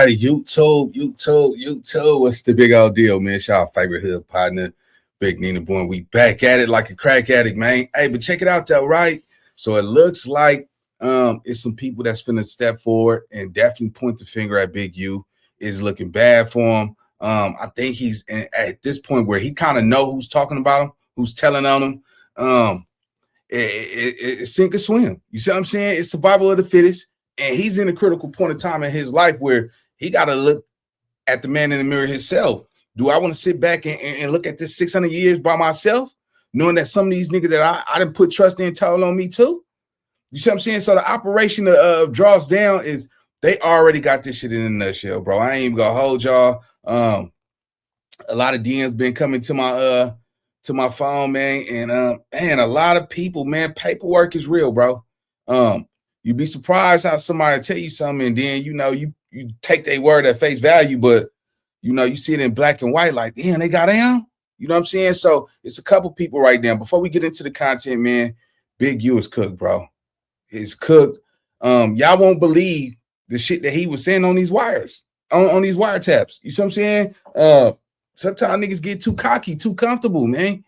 everybody. YouTube. What's the big old deal, man? It's y'all favorite hood partner, Big Nina Boy. We back at it like a crack addict, man. Hey, but check it out though, right? So it looks like it's some people that's finna step forward and definitely point the finger at Big U. It's looking bad for him. I think he's at this point where he kind of know who's talking about him, who's telling on him. It's sink or swim. You see what I'm saying? It's survival of the fittest. And he's in a critical point of time in his life where he got to look at the man in the mirror himself. Do I want to sit back and look at this 600 years by myself, knowing that some of these niggas that I didn't put trust in told on me too? You see what I'm saying? So the operation of draws down is they already got this shit in a nutshell, bro. I ain't even gonna hold y'all. A lot of DMs been coming to my phone, man, and a lot of people, man, paperwork is real, bro. You'd be surprised how somebody tell you something, and then you take their word at face value, but you see it in black and white, like, damn, they got down. You know what I'm saying? So it's a couple people right now. Before we get into the content, man, Big U is cooked, bro. It's cooked. Y'all won't believe the shit that he was saying on these wires, on these wiretaps. You see what I'm saying? Sometimes niggas get too cocky, too comfortable, man.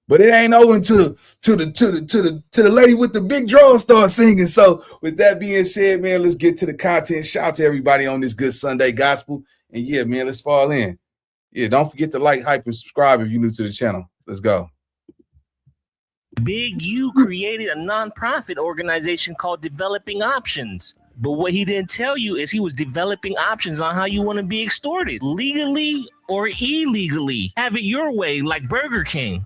But it ain't over until the lady with the big drum start singing. So with that being said, man, let's get to the content. Shout out to everybody on this good Sunday gospel. And yeah, man, let's fall in. Yeah, don't forget to like, hype, and subscribe if you're new to the channel. Let's go. Big U created a nonprofit organization called Developing Options. But what he didn't tell you is he was developing options on how you want to be extorted, legally or illegally. Have it your way, like Burger King.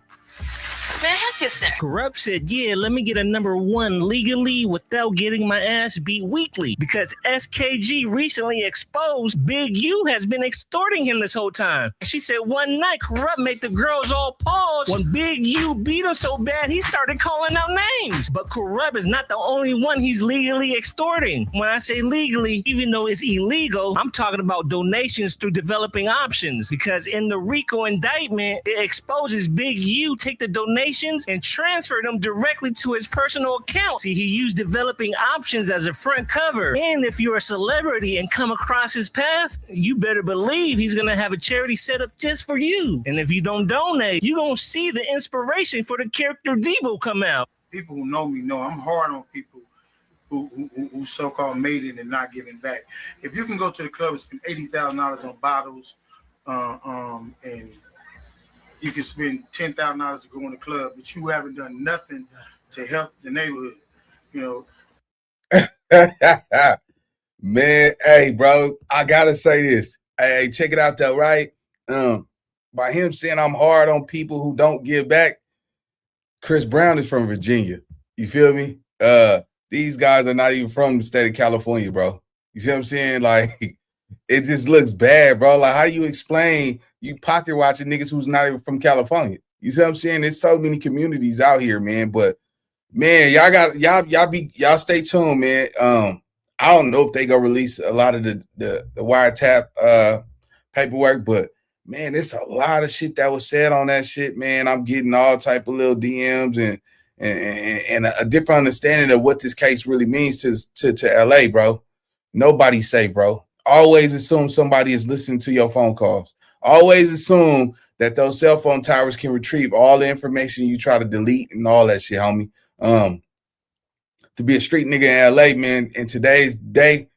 May I help you, sir? Corrupt said, yeah, let me get a number one legally without getting my ass beat weekly, because SKG recently exposed Big U has been extorting him this whole time. She said one night Corrupt made the girls all pause when Big U beat him so bad he started calling out names. But Corrupt is not the only one he's legally extorting. When I say legally, even though it's illegal, I'm talking about donations through Developing Options, because in the RICO indictment, it exposes Big U take the donations and transfer them directly to his personal account. See, he used Developing Options as a front cover. And if you're a celebrity and come across his path, you better believe he's going to have a charity set up just for you. And if you don't donate, you're going to see the inspiration for the character Debo come out. People who know me know I'm hard on people who so-called made it and not giving back. If you can go to the club and spend $80,000 on bottles, and you can spend $10,000 to go in the club, but you haven't done nothing to help the neighborhood, Man, hey, bro, I gotta say this. Hey, check it out though, right? By him saying I'm hard on people who don't give back, Chris Brown is from Virginia. You feel me? These guys are not even from the state of California, bro. You see what I'm saying? Like, it just looks bad, bro. Like, how do you explain you pocket watching niggas who's not even from California? You see what I'm saying? There's so many communities out here, man. But man, y'all stay tuned, man. I don't know if they gonna release a lot of the wiretap paperwork, but man, there's a lot of shit that was said on that shit, man. I'm getting all type of little DMs and a different understanding of what this case really means to LA, bro. Nobody safe, bro. Always assume somebody is listening to your phone calls. Always assume that those cell phone towers can retrieve all the information you try to delete and all that shit, homie. To be a street nigga in LA, man, in today's day,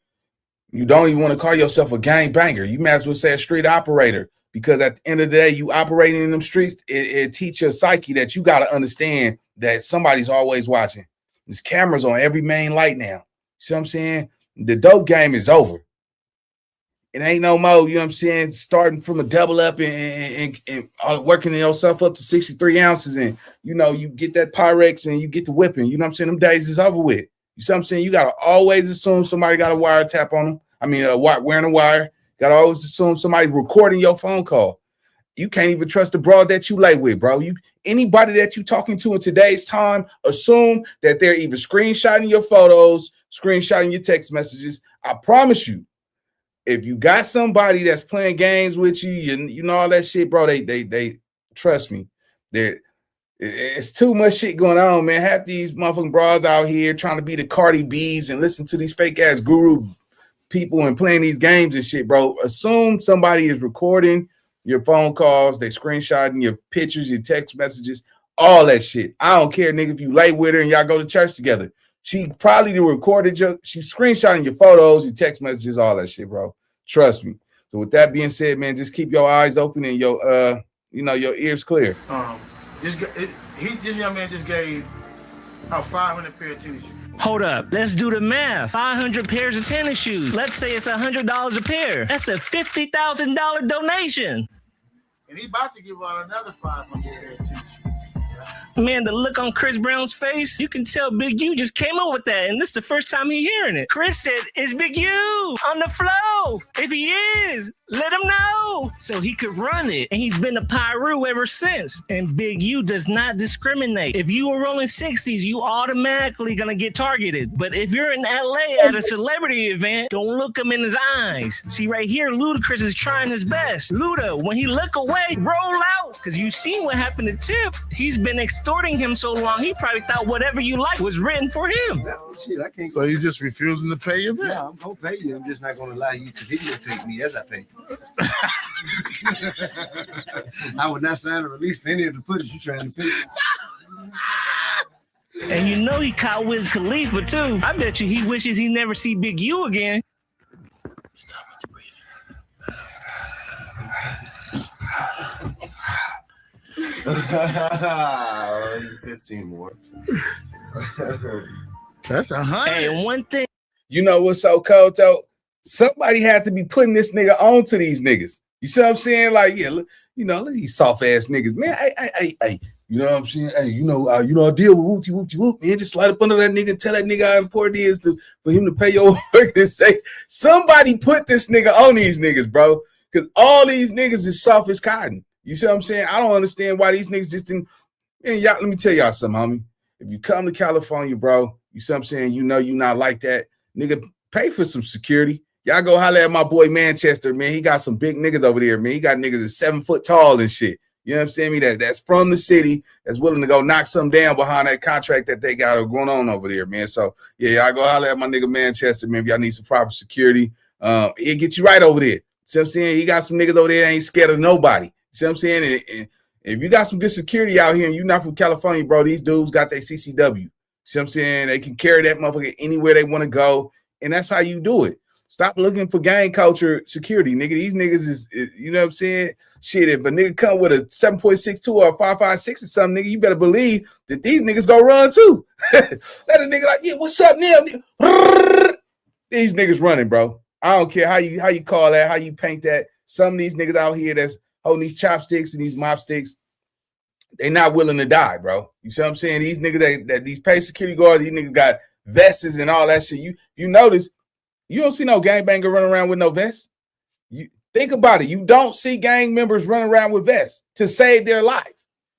you don't even want to call yourself a gang banger. You might as well say a street operator, because at the end of the day, you operating in them streets, it teach your psyche that you got to understand that somebody's always watching. There's cameras on every main light now. See what I'm saying? The dope game is over. It ain't no more, you know what I'm saying, starting from a double up and working yourself up to 63 ounces, and you get that Pyrex and you get the whipping. You know what I'm saying? Them days is over with. You see what I'm saying? You gotta always assume somebody got a wiretap on them. I mean, wearing a wire. Gotta always assume somebody recording your phone call. You can't even trust the broad that you lay with, bro. Anybody that you talking to in today's time, assume that they're either screenshotting your photos, screenshotting your text messages. I promise you, if you got somebody that's playing games with you, you know all that shit, bro, they trust me. It's too much shit going on, man. Half these motherfucking bras out here trying to be the Cardi B's and listen to these fake ass guru people and playing these games and shit, bro. Assume somebody is recording your phone calls, they screenshotting your pictures, your text messages, all that shit. I don't care, nigga, if you lay with her and y'all go to church together. She probably recorded she's screenshotting your photos, your text messages, all that shit, bro. Trust me. So with that being said, man, just keep your eyes open and your your ears clear. This young man just gave out 500 pair of tennis shoes. Hold up, let's do the math. 500 pairs of tennis shoes. Let's say it's $100 a pair. That's a $50,000 donation. And he about to give out another 500 pair of tennis shoes. Man, the look on Chris Brown's face, you can tell Big U just came up with that, and this is the first time he hearing it. Chris said, "It's Big U on the flow. If he is, let him know so he could run it." And he's been a Pyru ever since. And Big U does not discriminate. If you are rolling 60s, you automatically gonna get targeted. But if you're in LA at a celebrity event, don't look him in his eyes. See right here, Ludacris is trying his best. Luda, when he look away, roll out. Because you seen what happened to Tip. He's been extorting him so long, he probably thought whatever you like was written for him. Shit, I can't. So you just refusing to pay your bill? Yeah, I'm gonna pay you. I'm just not gonna allow you to videotape me as I pay you. I would not sign a release for any of the footage you're trying to fix. And you know he caught Wiz Khalifa too. I bet you he wishes he never see Big U again. Stop breathing. 15 more. That's 100. Hey, one thing. You know what's so cold though? Somebody had to be putting this nigga on to these niggas. You see what I'm saying? Like, yeah, look, look at these soft ass niggas, man. Hey, you know what I'm saying? Hey, I deal with whoop, man. Just slide up under that nigga and tell that nigga how important it is for him to pay your work and say, somebody put this nigga on these niggas, bro. Because all these niggas is soft as cotton. You see what I'm saying? I don't understand why these niggas just didn't. Man, y'all, let me tell y'all something, homie. If you come to California, bro, you see what I'm saying? You know you not like that. Nigga, pay for some security. Y'all go holler at my boy Manchester, man. He got some big niggas over there, man. He got niggas that's 7 foot tall and shit. You know what I'm saying? That's from the city, that's willing to go knock some down behind that contract that they got going on over there, man. So, yeah, y'all go holler at my nigga Manchester, man. If y'all need some proper security, he'll get you right over there. See what I'm saying? He got some niggas over there that ain't scared of nobody. See what I'm saying? And if you got some good security out here and you're not from California, bro, these dudes got their CCW. See what I'm saying? They can carry that motherfucker anywhere they want to go, and that's how you do it. Stop looking for gang culture security, nigga. These niggas is, you know what I'm saying? Shit, if a nigga come with a 7.62 or a 5.56 or something, nigga, you better believe that these niggas go run too. Let a nigga like, yeah, what's up now? These niggas running, bro. I don't care how you call that, how you paint that. Some of these niggas out here that's holding these chopsticks and these mop sticks, they not willing to die, bro. You see what I'm saying? These niggas that these paid security guards, these niggas got vests and all that shit. You notice, you don't see no gangbanger running around with no vest. You think about it. You don't see gang members running around with vests to save their life.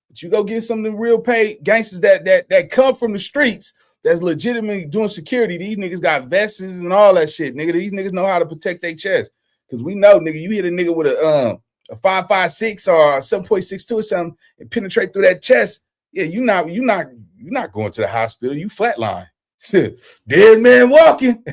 But you go get some of the real paid gangsters that come from the streets that's legitimately doing security. These niggas got vests and all that shit, nigga. These niggas know how to protect their chest. Because we know, nigga, you hit a nigga with a 5.56 or 7.62 or something and penetrate through that chest. Yeah, you're not going to the hospital. You flatline. Dead man walking.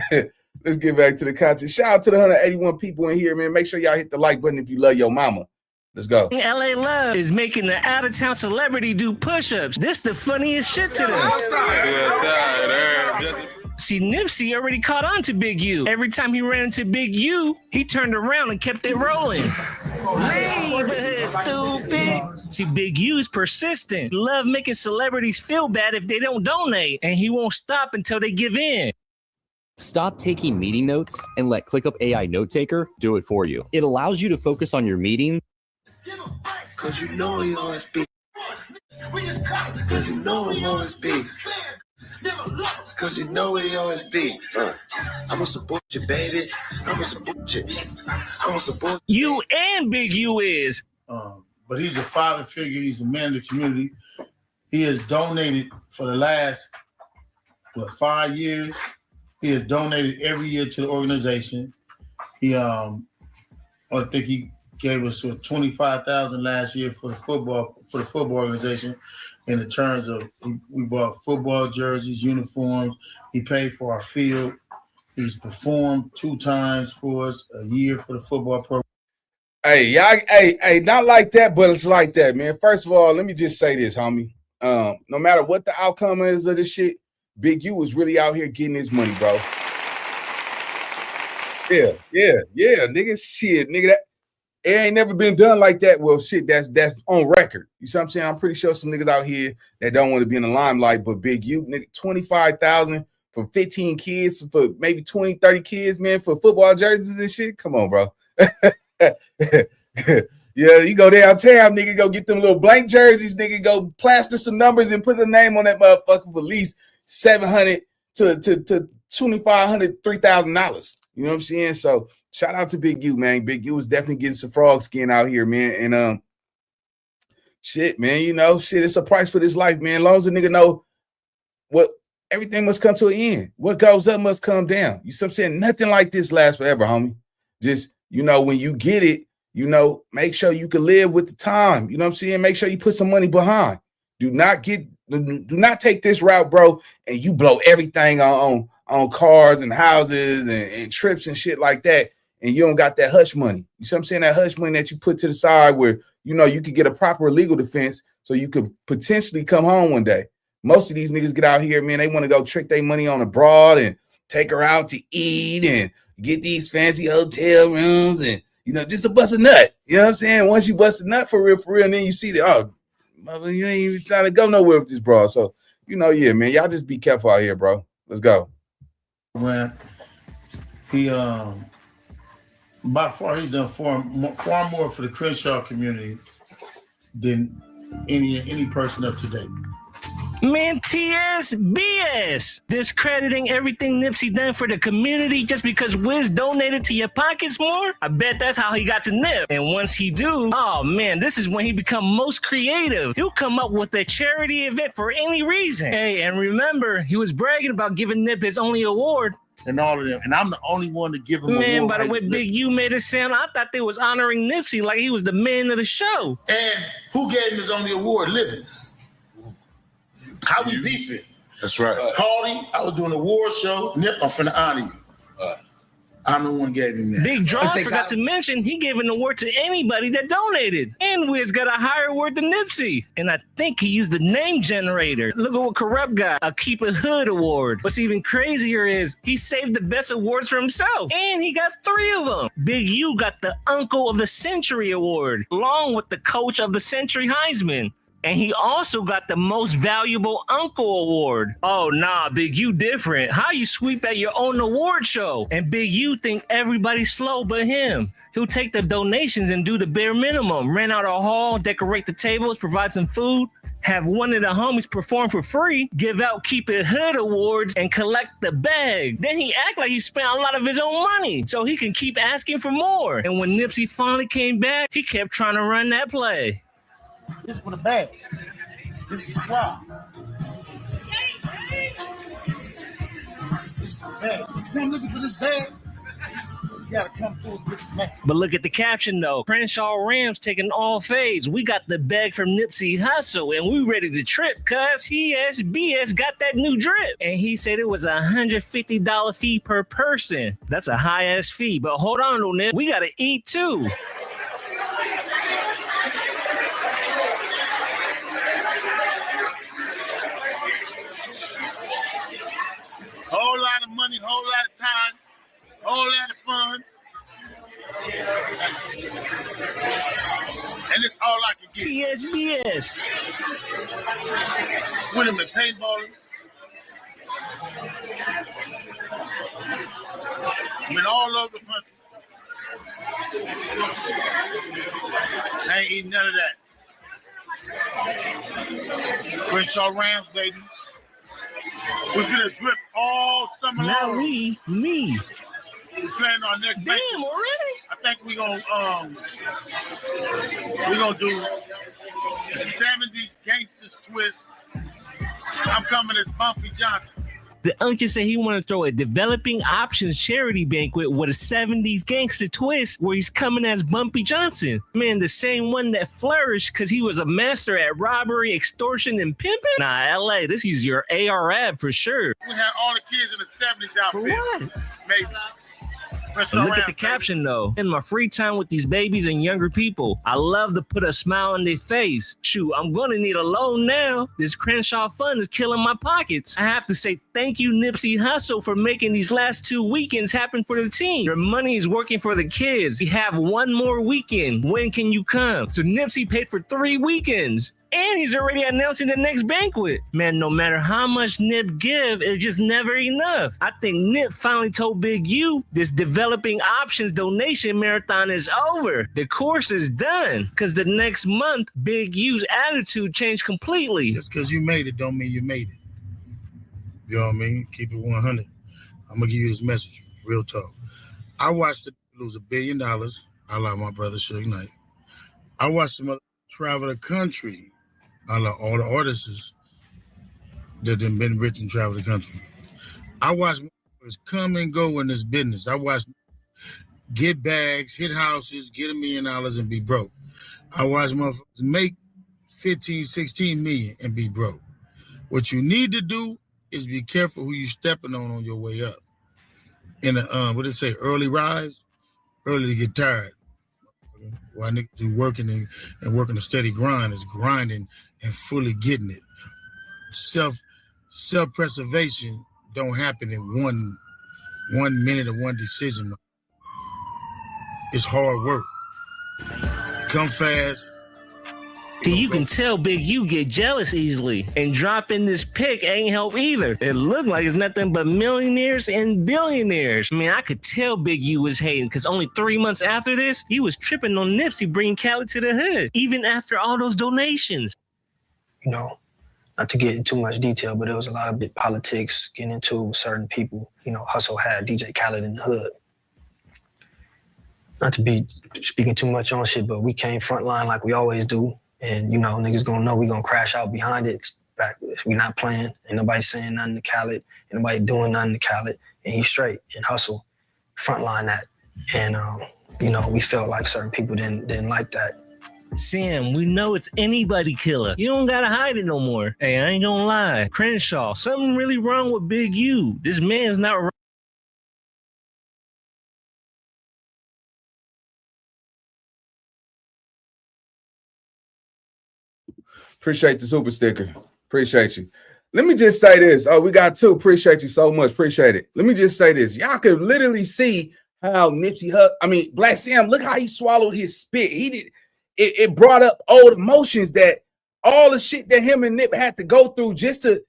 Let's get back to the content. Shout out to the 181 people in here, man. Make sure y'all hit the like button if you love your mama. Let's go. LA Love is making the out-of-town celebrity do push-ups. This the funniest shit to them. See, Nipsey already caught on to Big U. Every time he ran into Big U, he turned around and kept it rolling. Neighborhood stupid. See, Big U is persistent. Love making celebrities feel bad if they don't donate, and he won't stop until they give in. Stop taking meeting notes and let ClickUp AI Note Taker do it for you. It allows you to focus on your meeting. Cause you know he always speak. Cause you know he always speak. Cause you know he always be. I'ma support you, baby. I'ma support you. I'ma support you. And Big U is. But he's a father figure. He's a man of the community. He has donated for the last 5 years. He has donated every year to the organization. He, I think he gave us $25,000 last year for the football organization. In the terms of, we bought football jerseys, uniforms. He paid for our field. He's performed 2 times for us, a year for the football program. Hey, y'all, hey, not like that, but it's like that, man. First of all, let me just say this, homie. No matter what the outcome is of this shit, Big U was really out here getting his money, bro. Yeah, nigga, shit, nigga, that it ain't never been done like that. Well, shit, that's on record. You see what I'm saying? I'm pretty sure some niggas out here that don't want to be in the limelight, but Big U, nigga, 25,000 for 15 kids, for maybe 20, 30 kids, man, for football jerseys and shit. Come on, bro. Yeah, you go downtown, nigga, go get them little blank jerseys, nigga, go plaster some numbers and put the name on that motherfucker for at least $700 to $2,500, $3,000. You know what I'm saying? So shout out to Big U, man. Big U was definitely getting some frog skin out here, man. And shit, man, you know, shit, it's a price for this life, man. As long as a nigga know what everything must come to an end. What goes up must come down. You see what I'm saying? Nothing like this lasts forever, homie. Just, you know, when you get it, you know, make sure you can live with the time. You know what I'm saying? Make sure you put some money behind. Do not take this route, bro, and you blow everything on cars and houses and trips and shit like that, and you don't got that hush money. You see what I'm saying? That hush money that you put to the side where, you know, you could get a proper legal defense so you could potentially come home one day. Most of these niggas get out here, man, they want to go trick their money on a broad and take her out to eat and get these fancy hotel rooms and, you know, just to bust a nut. You know what I'm saying? Once you bust a nut for real, and then you see that, oh, mother, you ain't even trying to go nowhere with this broad. So, you know, yeah, man, y'all just be careful out here, bro. Let's go. When he by far he's done far more for the Crenshaw community than any person up to date. Man, TS BS. Discrediting everything Nipsey done for the community just because Wiz donated to your pockets more? I bet that's how he got to Nip. And once he do, oh man, this is when he become most creative. He'll come up with a charity event for any reason. Hey, and remember, he was bragging about giving Nip his only award. And all of them. And I'm the only one to give him Man, award. by the way, Big U made it sound, I thought they was honoring Nipsey like he was the man of the show. And who gave him his only award? Living. How we beefing? That's right. Carly, I was doing a award show. Nip, I'm finna honor you. I'm the one gave him that. Big Draw forgot to mention he gave an award to anybody that donated. And Wiz got a higher award than Nipsey. And I think he used the name generator. Look at what Corrupt got, a Keep It Hood award. What's even crazier is he saved the best awards for himself. And he got 3 of them. Big U got the Uncle of the Century award, along with the Coach of the Century Heisman. And he also got the Most Valuable Uncle Award. Oh, nah, Big U different. How you sweep at your own award show? And Big U think everybody's slow but him. He'll take the donations and do the bare minimum. Rent out a hall, decorate the tables, provide some food, have one of the homies perform for free, give out Keep It Hood awards, and collect the bag. Then he act like he spent a lot of his own money so he can keep asking for more. And when Nipsey finally came back, he kept trying to run that play. This is for the bag. This is the squad. This is for the bag. I'm looking for this bag. You gotta come through with this man. But look at the caption though. Crenshaw Rams taking all fades. We got the bag from Nipsey Hussle and we ready to trip cause BS got that new drip. And he said it was a $150 fee per person. That's a high ass fee. But hold on though, Nip. We gotta eat too. Whole lot of money, whole lot of time, whole lot of fun. And it's all I can get. TSBS. When I'm in paintballing. Went all over the country. I ain't eating none of that. Crenshaw Rams, baby. We're gonna drip all summer long. Now me. We're playing our next Damn, already? I think we're gonna do the 70s gangsters twist. I'm coming as Bumpy Johnson. The uncle said he wanted to throw a developing options charity banquet with a 70s gangster twist where he's coming as Bumpy Johnson. Man, the same one that flourished because he was a master at robbery, extortion, and pimping. Nah, LA, this is your AR-AB for sure. We had all the kids in the 70s outfit. For what? Maybe. Look at the caption though. In my free time with these babies and younger people, I love to put a smile on their face. Shoot, I'm gonna need a loan now. This Crenshaw fund is killing my pockets. I have to say thank you, Nipsey Hussle, for making these last 2 weekends happen for the team. Your money is working for the kids. We have one more weekend. When can you come? So Nipsey paid for 3 weekends. And he's already announcing the next banquet. Man, no matter how much Nip give, it's just never enough. I think Nip finally told Big U this developing options donation marathon is over. The course is done. Because the next month, Big U's attitude changed completely. Just because you made it don't mean you made it. You know what I mean? Keep it 100. I'm going to give you this message. Real talk. I watched it lose $1 billion. I like my brother Suge Knight. I watched him travel the country. I like all the artists that have been rich and travel the country. I watched motherfuckers come and go in this business. I watched get bags, hit houses, get $1 million and be broke. I watched motherfuckers make 15, 16 million and be broke. What you need to do is be careful who you stepping on your way up. In a what do they say, early rise, early to get tired. While niggas who working and working a steady grind is grinding and fully getting it. Self-preservation don't happen in one minute or one decision. It's hard work. Come fast. You can tell Big U get jealous easily, and dropping this pic ain't help either. It looked like it's nothing but millionaires and billionaires. I mean, I could tell Big U was hating because only 3 months after this, he was tripping on Nipsey bringing Cali to the hood, even after all those donations. You know, not to get into too much detail, but there was a lot of big politics getting into certain people. You know, Hustle had DJ Khaled in the hood. Not to be speaking too much on shit, but we came frontline like we always do. And, you know, niggas gonna know we gonna crash out behind it. We not playing. Ain't nobody saying nothing to Khaled. Ain't nobody doing nothing to Khaled. And he's straight. And Hustle frontline that. And, you know, we felt like certain people didn't like that. Sam, we know it's anybody killer. You don't gotta hide it no more. Hey, I ain't gonna lie. Crenshaw, something really wrong with Big U. This man's not right. Appreciate the super sticker. Appreciate you. Let me just say this. Oh, we got 2. Appreciate you so much. Appreciate it. Let me just say this. Y'all could literally see how Black Sam, look how he swallowed his spit. He did. It brought up old emotions, that all the shit that him and Nip had to go through just to.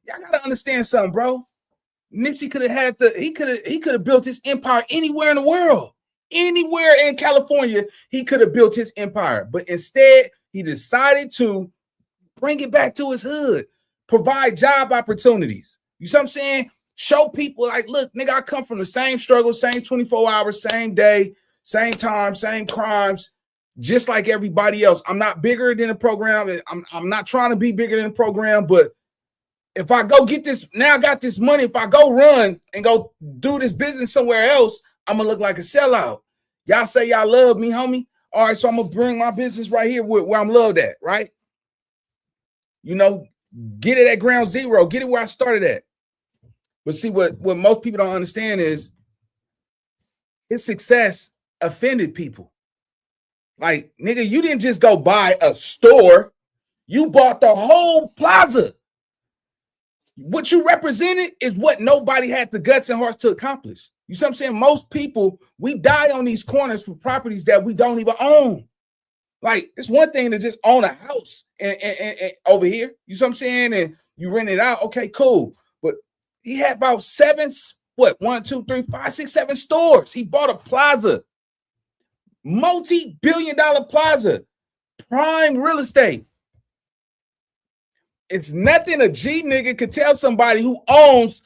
Y'all gotta understand something, bro. Nipsey could have he could have built his empire anywhere in the world. Anywhere in California, he could have built his empire. But instead, he decided to bring it back to his hood, provide job opportunities. You see what I'm saying? Show people like, look, nigga, I come from the same struggle, same 24 hours, same day, same time, same crimes, just like everybody else. I'm not bigger than the program. I'm not trying to be bigger than the program, but if I go get this, now I got this money. If I go run and go do this business somewhere else, I'm gonna look like a sellout. Y'all say y'all love me, homie. All right, so I'm gonna bring my business right here where I'm loved at, right? You know, get it at ground zero, get it where I started at. But see, what most people don't understand is his success offended people. Like, nigga, you didn't just go buy a store, you bought the whole plaza. What you represented is what nobody had the guts and hearts to accomplish. You see what I'm saying? Most people, we die on these corners for properties that we don't even own. Like, it's one thing to just own a house and over here. You see what I'm saying? And you rent it out. Okay, cool. But he had about 7, 1, 2, 3, 5, 6, 7 stores. He bought a plaza, multi-billion-dollar plaza, prime real estate. It's nothing a G nigga could tell somebody who owns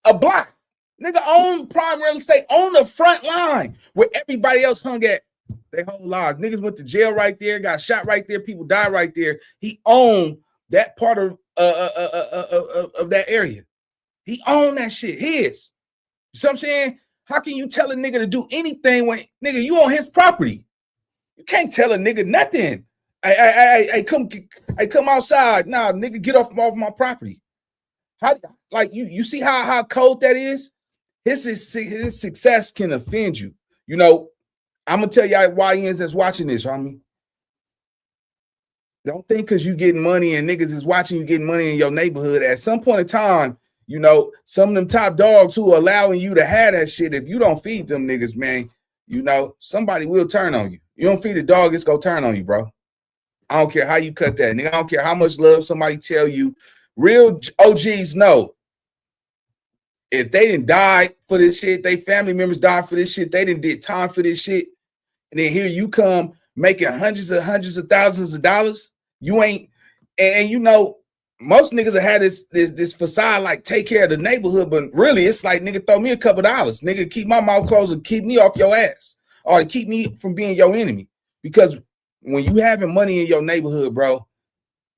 a block. Nigga own prime real estate on the front line where everybody else hung at their whole lives. Niggas went to jail right there, got shot right there, people died right there. He owned that part of that area. He owned that shit. His. You see what I'm saying? How can you tell a nigga to do anything when nigga you on his property? You can't tell a nigga nothing. Hey, come outside. Nah, nigga, get off my property. How like you see how cold that is? His success can offend you. You know, I'm gonna tell y'all YNs that's watching this, homie. Don't think because you getting money and niggas is watching you getting money in your neighborhood. At some point in time, you know, some of them top dogs who are allowing you to have that shit, if you don't feed them niggas, man, you know, somebody will turn on you. You don't feed a dog, it's gonna turn on you, bro. I don't care how you cut that, nigga. I don't care how much love somebody tell you. Real OGs know if they didn't die for this shit, they family members died for this shit, they didn't did time for this shit, and then here you come making hundreds of thousands of dollars. You ain't, and you know, most niggas have had this facade like take care of the neighborhood, but really it's like nigga throw me a couple dollars, nigga keep my mouth closed and keep me off your ass, or to keep me from being your enemy. Because when you having money in your neighborhood, bro,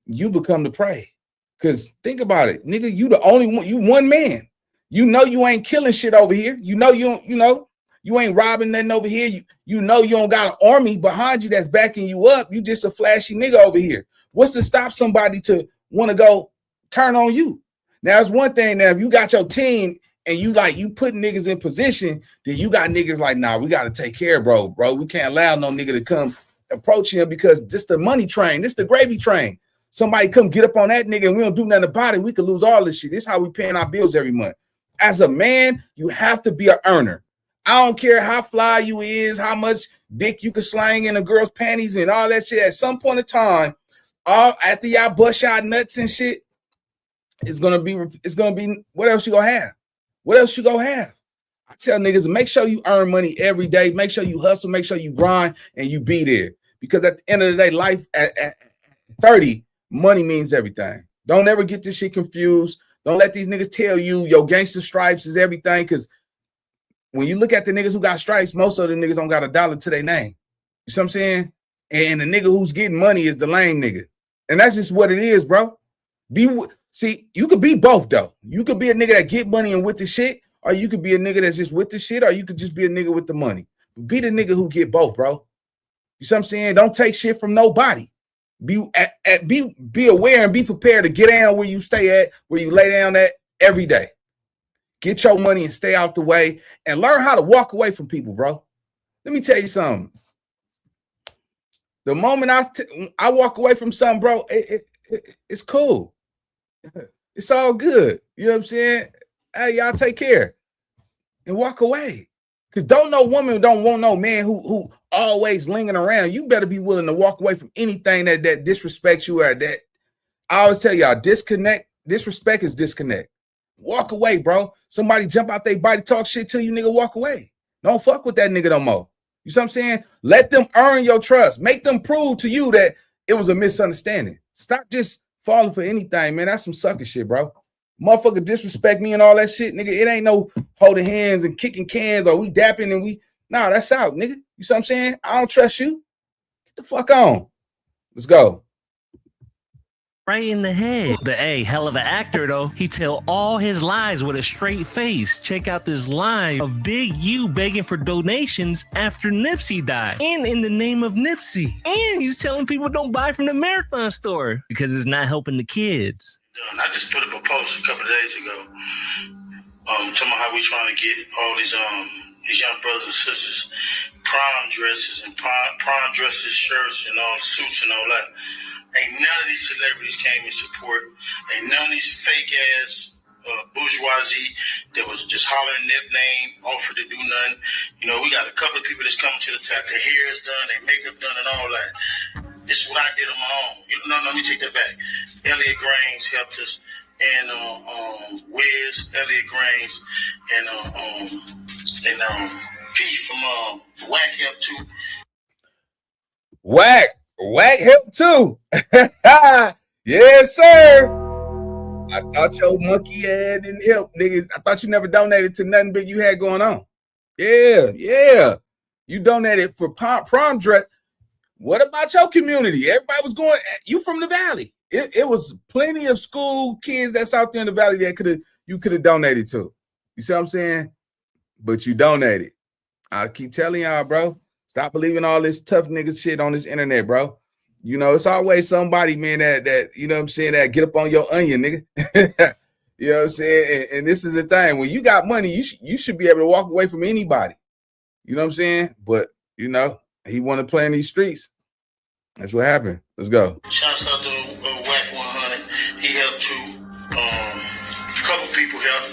you become the prey. Cause think about it, nigga, you the only one, you one man. You know you ain't killing shit over here. You know you ain't robbing nothing over here. You know you don't got an army behind you that's backing you up. You just a flashy nigga over here. What's to stop somebody to want to go turn on you? Now it's one thing now if you got your team and you putting niggas in position, then you got niggas like, nah, we got to take care, bro. We can't allow no nigga to come approach him because this the money train, this the gravy train. Somebody come get up on that nigga and we don't do nothing about it. We could lose all this shit. This is how we paying our bills every month. As a man, you have to be an earner. I don't care how fly you is, how much dick you can slang in a girl's panties and all that shit. At some point in time, after y'all bust y'all nuts and shit, it's gonna be what else you gonna have? What else you gonna have? I tell niggas, make sure you earn money every day. Make sure you hustle. Make sure you grind and you be there. Because at the end of the day, life at 30, money means everything. Don't ever get this shit confused. Don't let these niggas tell you your gangster stripes is everything. Because when you look at the niggas who got stripes, most of the niggas don't got a dollar to their name. You see what I'm saying? And the nigga who's getting money is the lame nigga. And that's just what it is, bro. See, you could be both, though. You could be a nigga that get money and with the shit, or you could be a nigga that's just with the shit, or you could just be a nigga with the money. Be the nigga who get both, bro. You see what I'm saying? Don't take shit from nobody. Be aware and be prepared to get down where you stay at, where you lay down at every day. Get your money and stay out the way and learn how to walk away from people, bro. Let me tell you something. The moment I walk away from something, bro, it's cool. It's all good. You know what I'm saying? Hey, y'all take care and walk away. Because don't want no man who always lingering around. You better be willing to walk away from anything that disrespects you or that. I always tell y'all, disrespect is disconnect. Walk away, bro. Somebody jump out their body, talk shit to you, nigga, walk away. Don't fuck with that nigga no more. You see what I'm saying? Let them earn your trust. Make them prove to you that it was a misunderstanding. Stop just falling for anything, man. That's some sucker shit, bro. Motherfucker disrespect me and all that shit, nigga. It ain't no holding hands and kicking cans or we dapping and nah, that's out, nigga. You see what I'm saying? I don't trust you. Get the fuck on. Let's go. Right in the head. But hey, hell of an actor though. He tell all his lies with a straight face. Check out this line of Big U begging for donations after Nipsey died. And in the name of Nipsey. And he's telling people don't buy from the Marathon store because it's not helping the kids. I just put up a post a couple of days ago talking about how we trying to get all these young brothers and sisters prom dresses and prom dresses, shirts and all suits and all that. Ain't none of these celebrities came in support. Ain't none of these fake ass bourgeoisie that was just hollering Nip name, offered to do nothing. You know, we got a couple of people that's coming to the top. Their hair is done, their makeup done, and all that. This is what I did on my own. No, let me take that back. Elliot Grains helped us, and Wiz, Elliot Grains, and Pete from Whack helped too. Whack help too. Yes, sir. I thought your monkey head didn't help, niggas. I thought you never donated to nothing big you had going on. Yeah. You donated for prom dress. What about your community? Everybody was going. You from the Valley. It was plenty of school kids that's out there in the Valley that could have you could have donated to. You see what I'm saying? But you donated. I keep telling y'all, bro, stop believing all this tough nigga shit on this internet, bro. You know, it's always somebody, man, that you know what I'm saying, that get up on your onion, nigga. You know what I'm saying? And this is the thing. When you got money, you should be able to walk away from anybody. You know what I'm saying? But, you know, he want to play in these streets. That's what happened. Let's go. Shouts out to Whack 100. He helped too. A couple people helped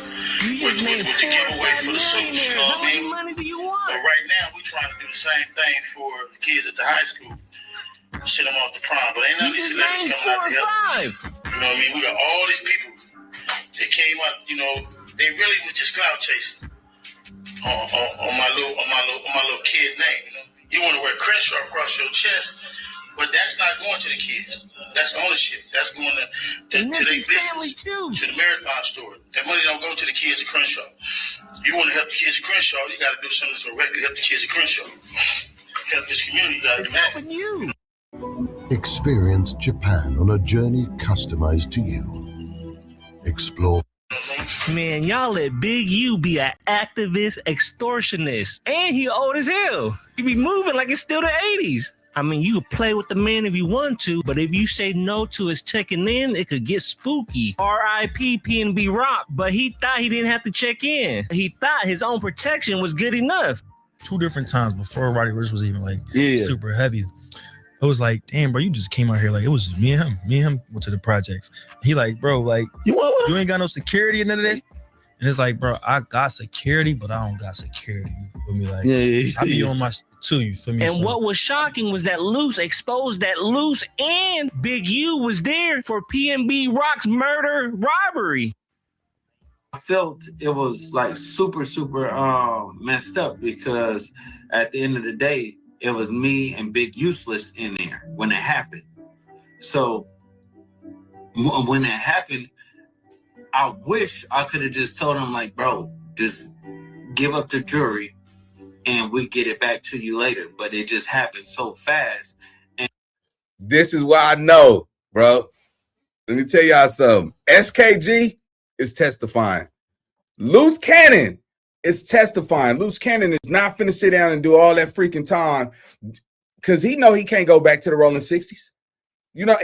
with the giveaway for the suits. You know what I mean? How much money do you want? But right now, we're trying to do the same thing for the kids at the high school. Send them off the prom. But ain't none of these celebrities coming out to help. You know what I mean? We got all these people that came up, you know, they really was just cloud chasing on my little kid name. You know, you want to wear Crenshaw across your chest, but that's not going to the kids. That's ownership. That's going to their business, to the Marathon store. That money don't go to the kids at Crenshaw. You want to help the kids at Crenshaw, you got to do something that's directly help the kids at Crenshaw. Help this community, you got to do that. Helping you. Experience Japan on a journey customized to you. Explore. Man, y'all let Big U be an activist extortionist. And he old as hell. He be moving like it's still the 80s. I mean, you can play with the man if you want to, but if you say no to his checking in, it could get spooky. R.I.P. PNB Rock, but he thought he didn't have to check in. He thought his own protection was good enough. 2 different times before Roddy Ricch was even like super heavy. It was like, damn, bro, you just came out here like it was me and him. Me and him went to the projects. He like, bro, like you ain't got no security and none of that. And it's like, bro, I got security, but I don't got security. You feel me? Like, I be on my shit too. You feel me? And what was shocking was that Luce exposed that Luce and Big U was there for PNB Rock's murder robbery. I felt it was like super messed up because at the end of the day, it was me and Big Useless in there when it happened. So when it happened, I wish I could have just told him like, bro, just give up the jury and we get it back to you later. But it just happened so fast. And this is why I know, bro. Let me tell y'all something. SKG is testifying. Loose Cannon is testifying. Loose Cannon is not finna sit down and do all that freaking time because he know he can't go back to the Rolling 60s. You know,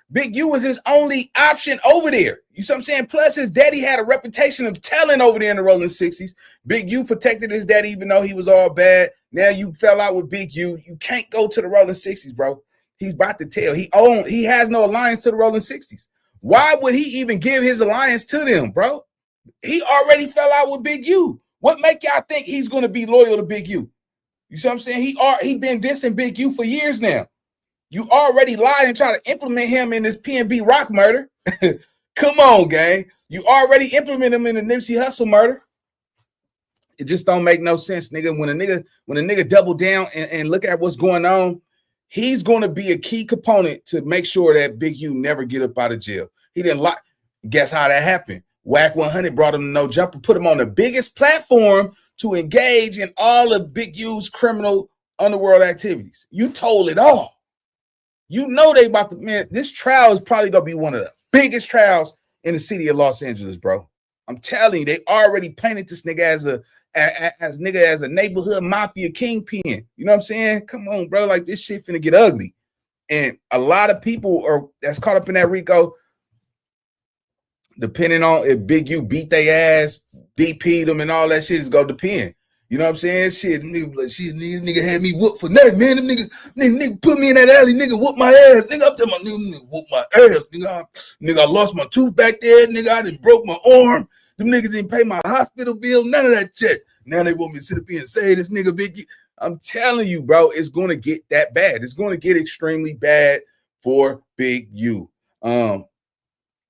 Big U was his only option over there. You see what I'm saying? Plus, his daddy had a reputation of telling over there in the Rolling 60s. Big U protected his daddy even though he was all bad. Now you fell out with Big U. You can't go to the Rolling 60s, bro. He's about to tell. He has no alliance to the Rolling 60s. Why would he even give his alliance to them, bro? He already fell out with Big U. What make y'all think he's going to be loyal to Big U? You see what I'm saying? He been dissing Big U for years now. You already lied and try to implement him in this PNB Rock murder. Come on, gang. You already implement him in the Nipsey Hussle murder. It just don't make no sense, nigga. When a nigga double down and look at what's going on, he's going to be a key component to make sure that Big U never get up out of jail. He didn't lie. Guess how that happened? Whack 100 brought him to No Jumper, put him on the biggest platform to engage in all of Big U's criminal underworld activities. You told it all. You know they about to, man, this trial is probably going to be one of the biggest trials in the city of Los Angeles, bro. I'm telling you, they already painted this nigga as a neighborhood mafia kingpin. You know what I'm saying? Come on, bro. Like, this shit finna get ugly. And a lot of people that's caught up in that RICO, depending on if Big U beat their ass, DP'd them, and all that shit is gonna depend. You know what I'm saying? Shit, nigga had me whooped for nothing, man. Them nigga put me in that alley, nigga whooped my ass. Nigga, up to my nigga whooped my ass. Nigga, I lost my tooth back there. Nigga, I done broke my arm. Them niggas didn't pay my hospital bill, none of that shit. Now they want me to sit up here and say this nigga Big U. I'm telling you, bro, it's gonna get that bad. It's gonna get extremely bad for Big U.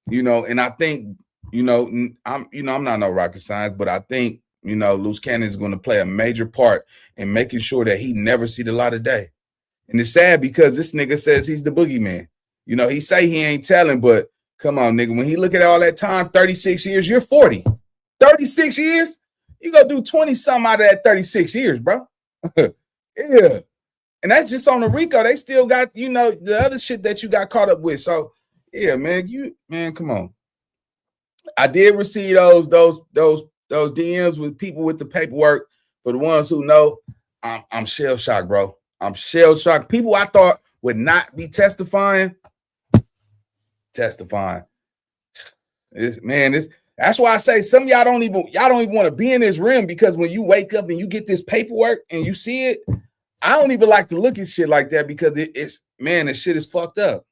You know, and I think, I'm not no rocket science, but I think, Loose Cannon is going to play a major part in making sure that he never see the light of day. And it's sad because this nigga says he's the boogeyman. He say he ain't telling, but come on, nigga, when he look at all that time, 36 years, you're 40. 36 years? You gonna do 20 something out of that 36 years, bro. Yeah. And that's just on the RICO. They still got, the other shit that you got caught up with. So yeah, man, come on. I did receive those DMs with people with the paperwork. For the ones who know, I'm shell shocked, bro. I'm shell shocked. People I thought would not be testifying. That's why I say some of y'all don't even want to be in this room, because when you wake up and you get this paperwork and you see it, I don't even like to look at shit like that, because this shit is fucked up.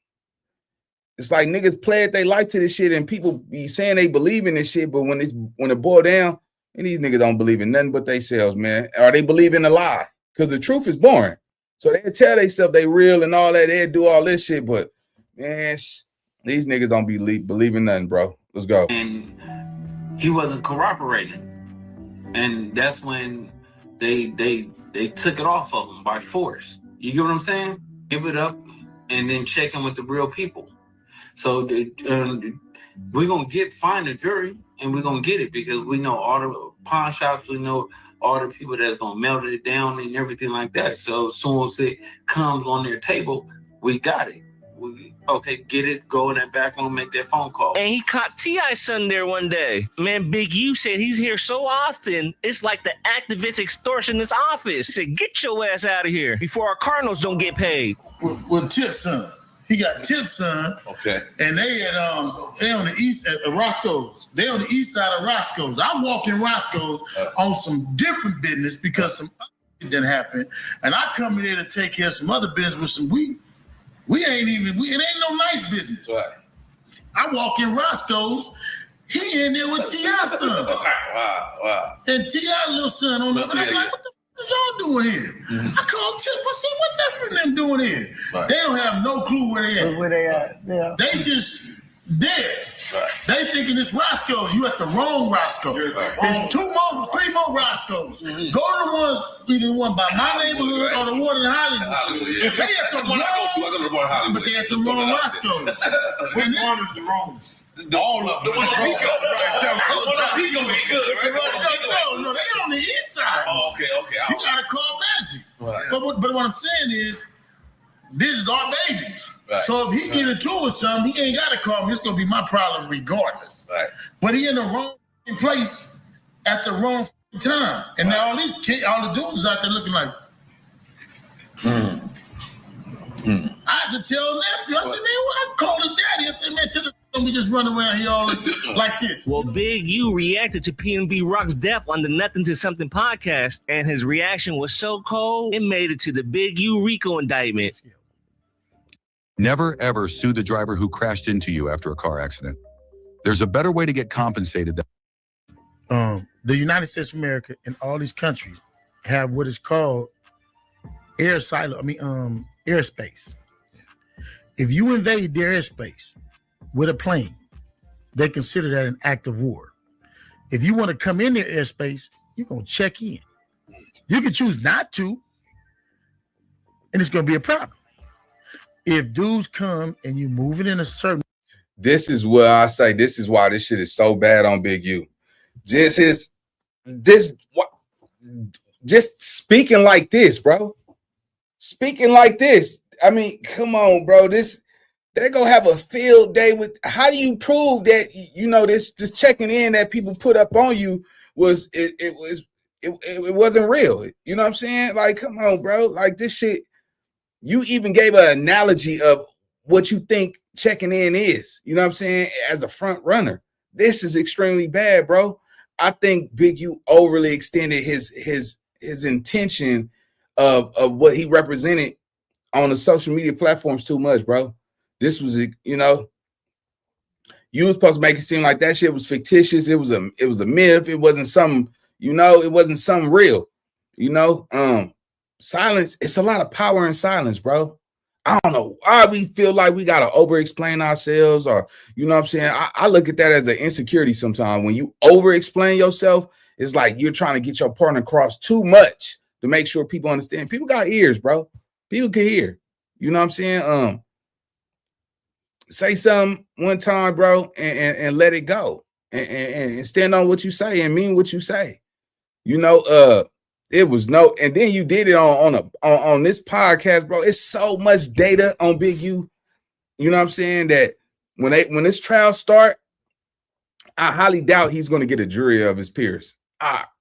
It's like niggas pledge their life to this shit, and people be saying they believe in this shit, but when it boil down, and these niggas don't believe in nothing but themselves, man. Or they believe in a lie, because the truth is boring. So they tell themselves they real and all that. They do all this shit, but man, these niggas don't believe in nothing, bro. Let's go. And he wasn't cooperating, and that's when they took it off of him by force. You get what I'm saying? Give it up, and then check in with the real people. So we're gonna find a jury, and we're gonna get it, because we know all the pawn shops, we know all the people that's gonna melt it down and everything like that. So as soon as it comes on their table, we got it. Get it, go in that back room, make that phone call. And he caught T.I.'s son there one day. Man, Big U said he's here so often, it's like the activist extortionist office. He said, get your ass out of here before our Cardinals don't get paid. With Tip's son. He got Tip's son. Okay. And they on the east at Roscoe's. They on the east side of Roscoe's. I walk in Roscoe's on some different business, because some other shit didn't happen. And I come in there to take care of some other business with some weed. It ain't no nice business. Right. I walk in Roscoe's, he in there with T.I.'s son. Wow. And T.I.'s little son on the, and I'm like, what the fuck is y'all doing here? I called Tip, I said, what Nephew and them doing here? Right. They don't have no clue where they at. Where they at, yeah. They just there. Right. They thinking it's Roscoe's. You at the wrong Roscoe's. Right. There's 3 more Roscoe's. Mm-hmm. Go to the ones, either the one by my neighborhood or the one in Hollywood. Yeah. If they at the wrong, but they at the wrong Roscoe's. Which one is the wrong? All of them. The one on RICO. No, they on the east side. Oh, okay. You gotta call Magic. Right. But what I'm saying is, this is our babies. Right. So if he get into it with something, he ain't got to call me. It's going to be my problem regardless. Right. But he in the wrong place at the wrong time. And now all these kids, all the dudes is out there looking like, I had to tell Nephew. I said, man, I called his daddy. I said, man, tell him we just run around here all like this. Well, Big U reacted to PNB Rock's death on the Nothing to Something podcast, and his reaction was so cold, it made it to the Big U RICO indictment. Never, ever sue the driver who crashed into you after a car accident. There's a better way to get compensated. The United States of America and all these countries have what is called airspace. If you invade their airspace with a plane, they consider that an act of war. If you want to come in their airspace, you're going to check in. You can choose not to, and it's going to be a problem. If dudes come and you move it in a certain, this is where I say this is why this shit is so bad on Big U. Just speaking like this, bro. Speaking like this. I mean, come on, bro. They're gonna have a field day with. How do you prove that this checking in that people put up on you it wasn't real? You know what I'm saying? Like, come on, bro. Like this shit. You even gave an analogy of what you think checking in is, you know what I'm saying, as a front runner. This is extremely bad, bro. I think Big U overly extended his intention of what he represented on the social media platforms too much, bro. This was, you was supposed to make it seem like that shit was fictitious. It was a myth. It wasn't something, it wasn't something real, Silence, it's a lot of power in silence, bro. I don't know why we feel like we got to over-explain ourselves, or, you know what I'm saying? I look at that as an insecurity sometimes. When you over-explain yourself, it's like you're trying to get your point across too much to make sure people understand. People got ears, bro. People can hear. You know what I'm saying? Say something one time, bro, and let it go. And stand on what you say and mean what you say. It was and then you did it on this podcast, bro. It's so much data on Big U. You know what I'm saying? That when this trial start, I highly doubt he's going to get a jury of his peers.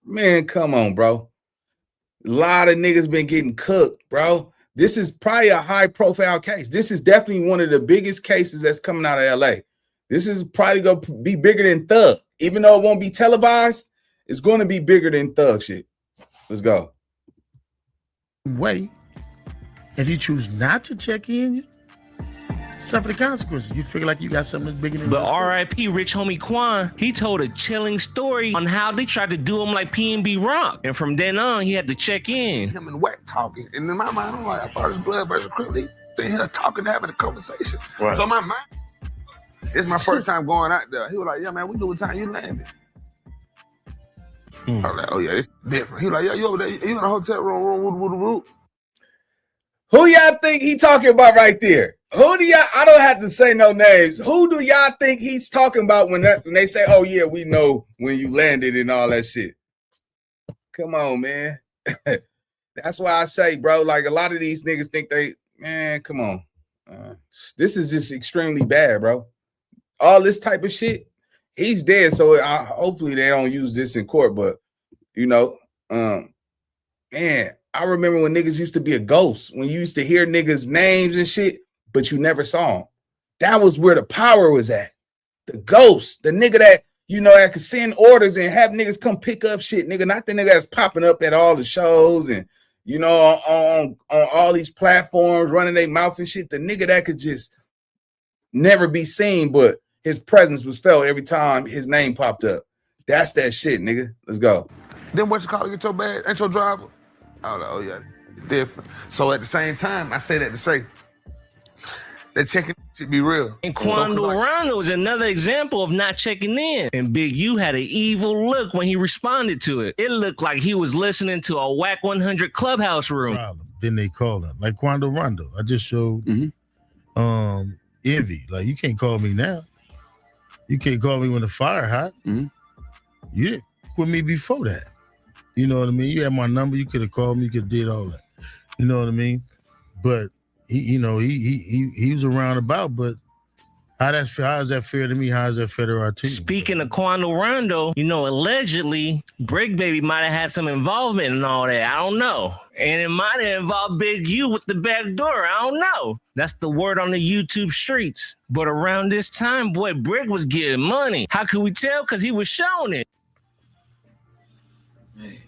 Man, come on, bro. A lot of niggas been getting cooked, bro. This is probably a high-profile case. This is definitely one of the biggest cases that's coming out of LA. This is probably going to be bigger than Thug. Even though it won't be televised, it's going to be bigger than Thug shit. Let's go. Wait. If you choose not to check in, suffer the consequences. You feel like you got something that's bigger than. But R.I.P. Rich Homie Quan, he told a chilling story on how they tried to do him like P&B Rock. And from then on, he had to check in. Him and Wack talking. And in my mind, I'm like, I thought it was Blood versus Crip. They here talking, having a conversation. Right. So my mind, it's my first time going out there. He was like, yeah, man, we do the time you landed. I was like, oh, yeah, it's different. He was like, yeah, you over there, you in a hotel room. Who y'all think he talking about right there? Who do y'all, I don't have to say no names. Who do y'all think he's talking about when they say, oh, yeah, we know when you landed and all that shit? Come on, man. That's why I say, bro, like a lot of these niggas think man, come on. This is just extremely bad, bro. All this type of shit. He's dead, so hopefully they don't use this in court. But, you know, man, I remember when niggas used to be a ghost, when you used to hear niggas' names and shit, but you never saw them. That was where the power was at. The ghost, the nigga that, you know, that could send orders and have niggas come pick up shit, nigga. Not the nigga that's popping up at all the shows and, you know, on all these platforms, running their mouth and shit. The nigga that could just never be seen, but his presence was felt every time his name popped up. That's that shit, nigga. Let's go. Then what you call it, get your bag, ain't your driver? I was like, oh yeah, it's different. So at the same time, I say that to say, that checking should be real. And Quando Rondo was another example of not checking in. And Big U had an evil look when he responded to it. It looked like he was listening to a Whack 100 clubhouse room. Then they call him. Like Quando Rondo. I just showed Envy. Like, you can't call me now. You can't call me when the fire hot. You didn't with me before that. You know what I mean? You had my number. You could have called me. You could have did all that. You know what I mean? But he was around about. But how is that fair to me? How is that fair to our team? Speaking of Quando Rondo, you know, allegedly, Brick Baby might have had some involvement in all that. I don't know. And it might have involved Big U with the back door. I don't know. That's the word on the YouTube streets. But around this time, boy, Brick was getting money. How could we tell? Because he was showing it. Man. You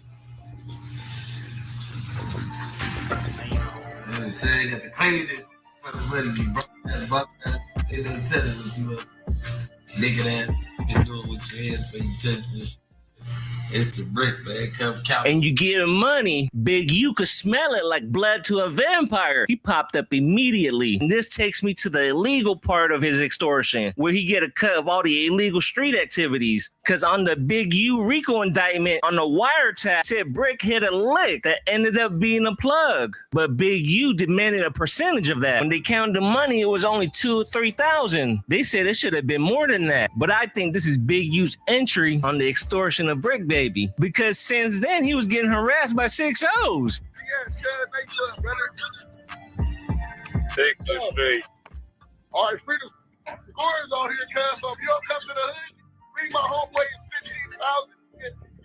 know what I'm saying? Got the cleanest for the money, you bro. They didn't tell you what you were. Nigga that you do it with your hands when you touch this. It's the brick, man. Come count. And you give him money, Big U could smell it like blood to a vampire. He popped up immediately. And this takes me to the illegal part of his extortion, where he get a cut of all the illegal street activities. Because on the Big U RICO indictment on the wiretap, said Brick hit a lick that ended up being a plug. But Big U demanded a percentage of that. When they counted the money, it was only $2,000 or $3,000. They said it should have been more than that. But I think this is Big U's entry on the extortion of Brick Baby. Because since then, he was getting harassed by 6 O's. Texas Street. All right, freedom scores on here, cuz. So if you don't come to the hood, bring my homeboy is 15,000.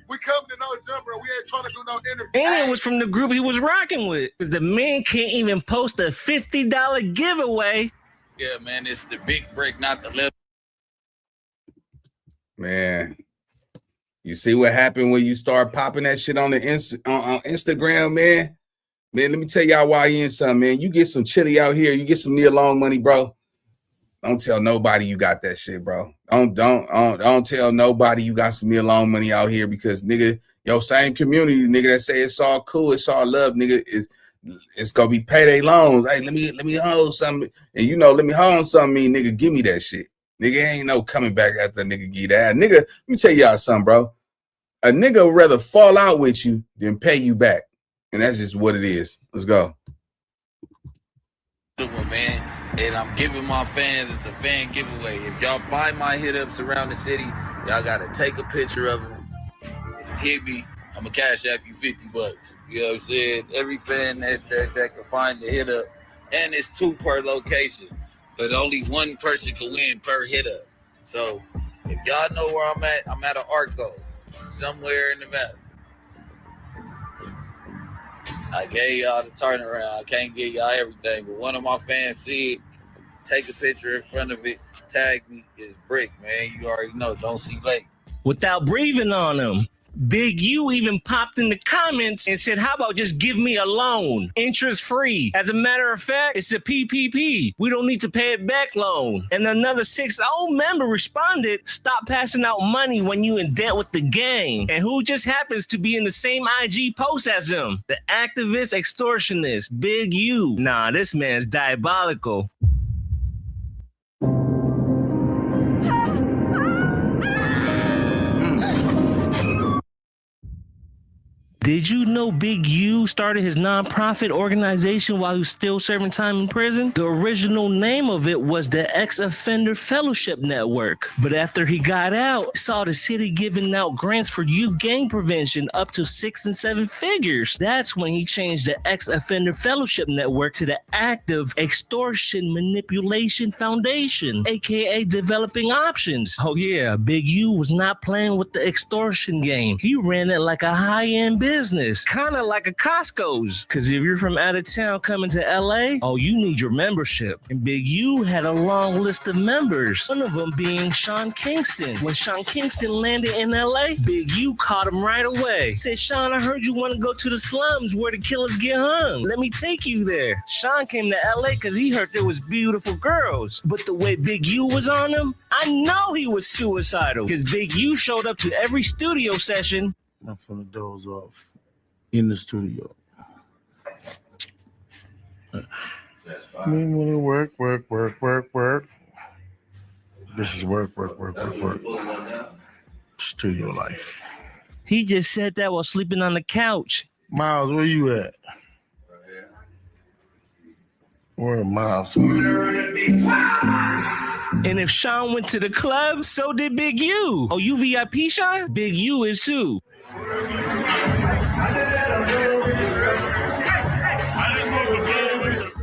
We come to no jumper. We ain't trying to do no interview. And it was from the group he was rocking with. Because the man can't even post a $50 giveaway. Yeah, man, it's the big break, not the little. Man, you see what happened when you start popping that shit on the on Instagram, man? Man, let me tell y'all why you in something, man. You get some chili out here, you get some Neil Long money, bro. Don't tell nobody you got that shit, bro. Don't tell nobody you got some Neil Long money out here, because nigga, your same community, nigga, that say it's all cool, it's all love, nigga, it's gonna be payday loans. Hey, let me hold something, and you know, let me hold something mean, nigga, give me that shit. Nigga ain't no coming back after nigga get that. Nigga, let me tell y'all something, bro. A nigga would rather fall out with you than pay you back. And that's just what it is. Let's go. Man, and I'm giving my fans, it's a fan giveaway. If y'all find my hit ups around the city, y'all gotta take a picture of them, hit me. I'm gonna cash app you $50. You know what I'm saying? Every fan that can find the hit up, and it's 2 per location, but only 1 person can win per hit up. So If y'all know where I'm at an RICO, somewhere in the valley. I gave y'all the turnaround. I can't give y'all everything, but one of my fans said, take a picture in front of it, tag me, it's Brick, man. You already know, don't see late. Without breathing on him. Big U even popped in the comments and said, how about just give me a loan, interest free? As a matter of fact, it's a PPP. We don't need to pay it back loan. And another 6-0 member responded, stop passing out money when you in debt with the gang. And who just happens to be in the same IG post as him? The activist extortionist, Big U. Nah, this man's diabolical. Did you know Big U started his nonprofit organization while he was still serving time in prison? The original name of it was the Ex-Offender Fellowship Network. But after he got out, saw the city giving out grants for youth gang prevention up to 6 and 7 figures. That's when he changed the Ex-Offender Fellowship Network to the Active Extortion Manipulation Foundation, aka Developing Options. Oh yeah, Big U was not playing with the extortion game. He ran it like a high-end business, kind of like a Costco's. Because if you're from out of town coming to LA, oh, you need your membership. And Big U had a long list of members, one of them being Sean Kingston. When Sean Kingston landed in LA, Big U caught him right away. Said, Sean, I heard you want to go to the slums where the killers get hung. Let me take you there. Sean came to LA because he heard there was beautiful girls. But the way Big U was on him, I know he was suicidal. Because Big U showed up to every studio session. I'm finna doze off in the studio. Work. This is work. Studio life. He just said that while sleeping on the couch. Miles, where you at? Where Miles? And if Sean went to the club, so did Big U. Oh, you VIP, Sean? Big U is too.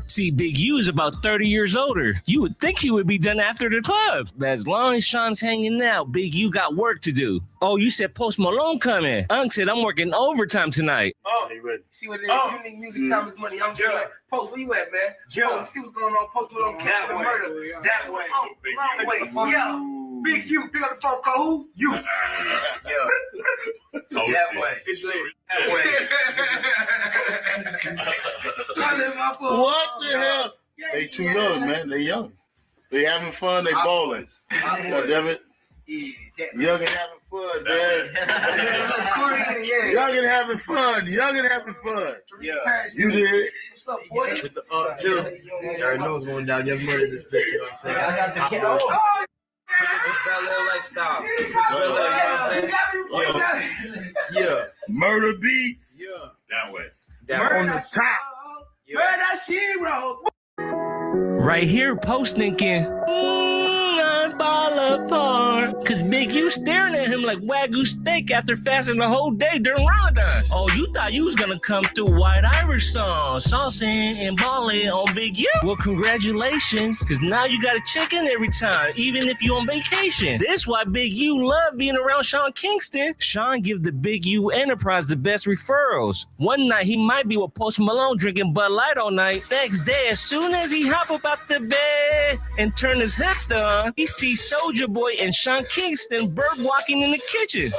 See, Big U is about 30 years older. You would think he would be done after the club. But as long as Sean's hanging out, Big U got work to do. Oh, you said Post Malone coming. Unc said, I'm working overtime tonight. Oh, see what it is. You need music, time is money. I'm just like, Post, where you at, man? Yo, see what's going on. Post Malone catching the murder. That way. Long way. Yo, Big U, pick up the phone, call who? You. That way. That way. What the hell? They too young, man. They young. They having fun. They bowling. God damn it. Young and having fun, man. Young and having fun. Yeah. You did. What's up, boy? With the too. You already know what's going down. Young money in this bitch, you know what I'm saying? I got the kid. Bel Air lifestyle. Yeah. Murder beats. Yeah. That way. On the top. Where that hero? Right here, Post thinking, I fall apart. Cause Big U staring at him like Wagyu steak after fasting the whole day during Ramadan. Oh, you thought you was gonna come through White Irish song, saucing and balling on Big U. Well, congratulations, cause now you got a chicken every time, even if you on vacation. This why Big U love being around Sean Kingston. Sean give the Big U Enterprise the best referrals. One night he might be with Post Malone drinking Bud Light all night. Next day, as soon as he hop up out the bed and turn his headset on, he sees Soulja Boy and Sean Kingston bird walking in the kitchen.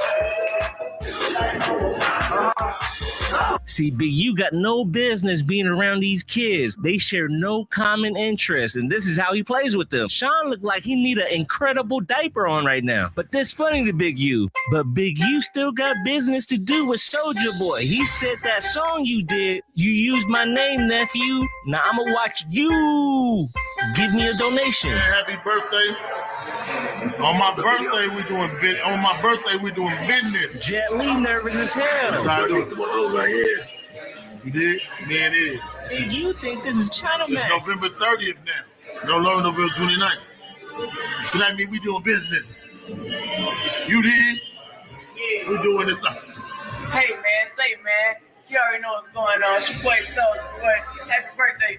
See, Big U got no business being around these kids. They share no common interests, and this is how he plays with them. Sean looked like he need an incredible diaper on right now. But that's funny to Big U. But Big U still got business to do with Soulja Boy. He said that song you did, you used my name, nephew. Now I'ma watch you give me a donation. Happy birthday. On my birthday, we doing business. Jet Li nervous as hell. That's how I do it. Right here. You did? Man, it is. Big U think this is China It's Man. November 30th now. No longer November 29th. So that means we doing business. You did? Yeah. We're doing this. Hey, man, say, man. You already know what's going on. It's your boy, Soulja Boy. Happy birthday,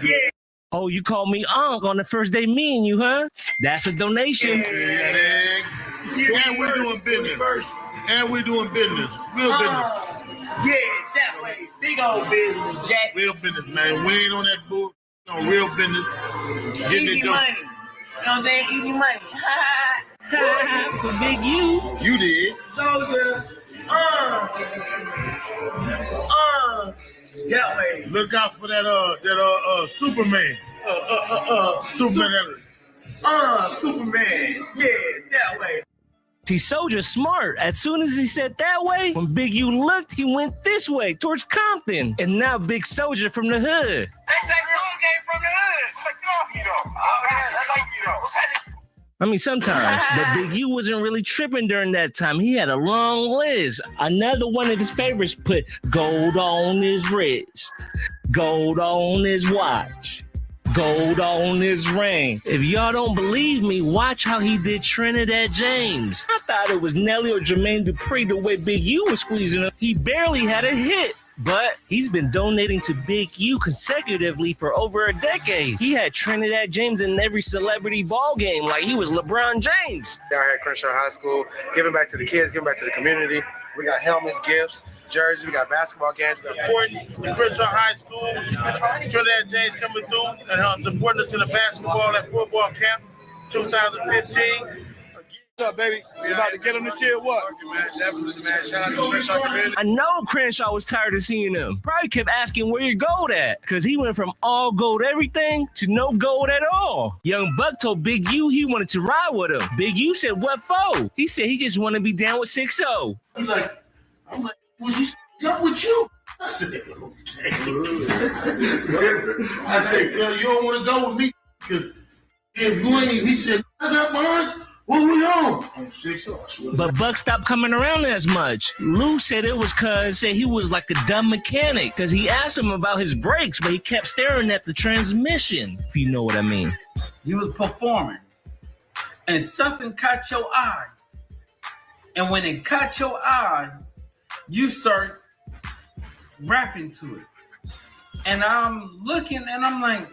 yeah. Oh, you called me Unc on the first day me and you, huh? That's a donation. And we're doing business. And we're doing business. Real business. Yeah, that way. Big old business, Jack. Real business, man. We ain't on that bull. On real business. Easy money. You know what I'm saying? Easy money. For Big U. You did. Soldier. That way. Look out for that Superman. Superman. Superman. Yeah, that way. See, Soldier smart. As soon as he said that way, when Big U looked, he went this way, towards Compton. And now Big Soldier from the hood. They say Soul came from the hood. Like, get off me, though. Oh, yeah, that's like you, though. What's happening? I mean, sometimes, but Big U wasn't really tripping during that time. He had a long list. Another one of his favorites put gold on his wrist, gold on his watch, gold on his ring. If y'all don't believe me, watch how he did Trinidad James. I thought it was Nelly or Jermaine Dupri the way Big U was squeezing him. He barely had a hit. But he's been donating to Big U consecutively for over a decade. He had Trinidad James in every celebrity ball game like he was LeBron James. Down here at Crenshaw High School, giving back to the kids, giving back to the community. We got helmets, gifts, jerseys, we got basketball games. Supporting the Crenshaw High School, Trinidad James coming through and supporting us in the basketball and football camp 2015. What's up, baby? You about to get him this year, what? Man, definitely, man. Shout out to the Crenshaw community. I know Crenshaw was tired of seeing him. Probably kept asking where your gold at, because he went from all gold everything to no gold at all. Young Buck told Big U he wanted to ride with him. Big U said, what for? He said he just want to be down with 6-0. I'm like, was you up with you? I said, okay. I said, girl, you don't want to go with me because if you ain't, he said, I got mine. What we on? On 6-0. But Buck stopped coming around as much. Lou said it was cause he was like a dumb mechanic, cause he asked him about his brakes, but he kept staring at the transmission, if you know what I mean. You was performing and something caught your eye. And when it caught your eye, you start rapping to it. And I'm looking and I'm like,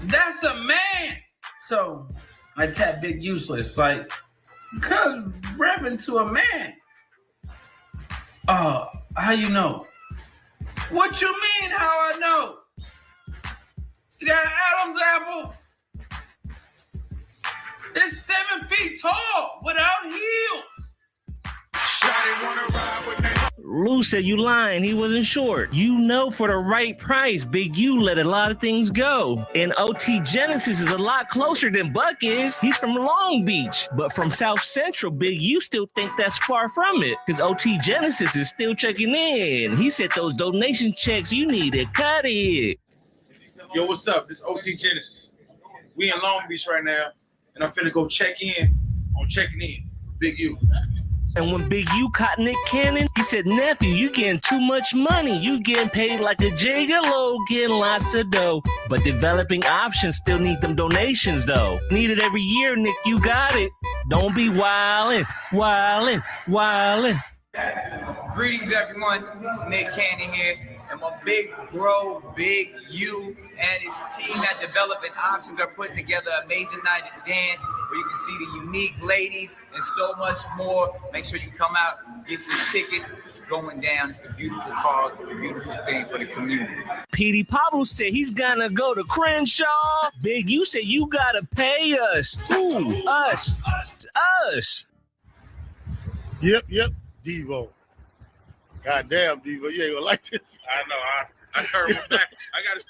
that's a man. So I tap Big Useless, like, cuz rapping to a man. How you know? What you mean how I know? You got an Adam's apple. It's 7 feet tall without heels. Lou said you lying, he wasn't short. You know, for the right price, Big U let a lot of things go. And OT Genesis is a lot closer than Buck is. He's from Long Beach. But from South Central, Big U still think that's far from it, because OT Genesis is still checking in. He said those donation checks you need to cut it. Yo, what's up? This OT Genesis. We in Long Beach right now, and I'm finna go check in on checking in. Big U. And when Big U caught Nick Cannon, he said, nephew, you getting too much money. You getting paid like a gigolo, getting lots of dough. But developing options still need them donations, though. Need it every year, Nick, you got it. Don't be wildin', wildin', wildin'. Greetings, everyone. It's Nick Cannon here. And my big bro, Big U, and his team at Developing Options are putting together an amazing night at dance where you can see the unique ladies and so much more. Make sure you come out, get your tickets. It's going down. It's a beautiful cause. It's a beautiful thing for the community. P.D. Pablo said he's gonna go to Crenshaw. Big U said you gotta pay us. Who? Us. Us. Yep. Devo. Goddamn, Devo, you ain't gonna like this. I know. I heard him back. I gotta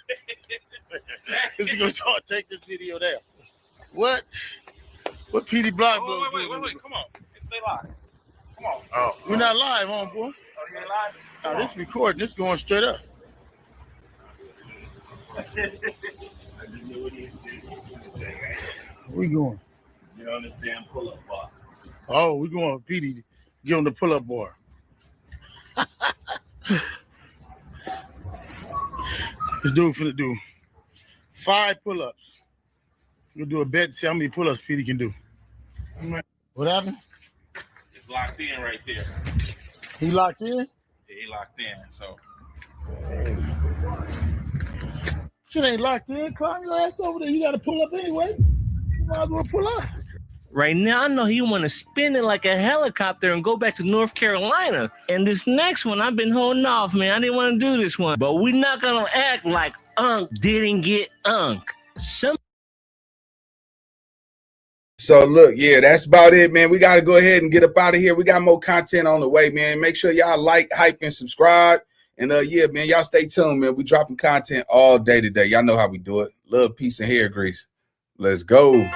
say. He's gonna take this video down. What PD Block? Wait. Come on. Stay live. Come on. Oh. We're not live, boy. Oh, you ain't live? No, this recording. This going straight up. Where we going? You're on this damn pull-up bar. Oh, we going with PD. Get on the pull-up bar. This dude finna do 5 pull-ups. We'll do a bet to see how many pull-ups PD can do. What happened? It's locked in right there. He locked in? Yeah, he locked in. So Shit ain't locked in. Climb your ass over there. You got to pull up anyway. You might as well pull up. Right now, I know he want to spin it like a helicopter and go back to North Carolina. And this next one, I've been holding off, man. I didn't want to do this one. But we're not going to act like Unc didn't get Unc. So look, yeah, that's about it, man. We got to go ahead and get up out of here. We got more content on the way, man. Make sure y'all like, hype, and subscribe. And yeah, man, y'all stay tuned, man. We dropping content all day today. Y'all know how we do it. Love, peace, and hair grease. Let's go.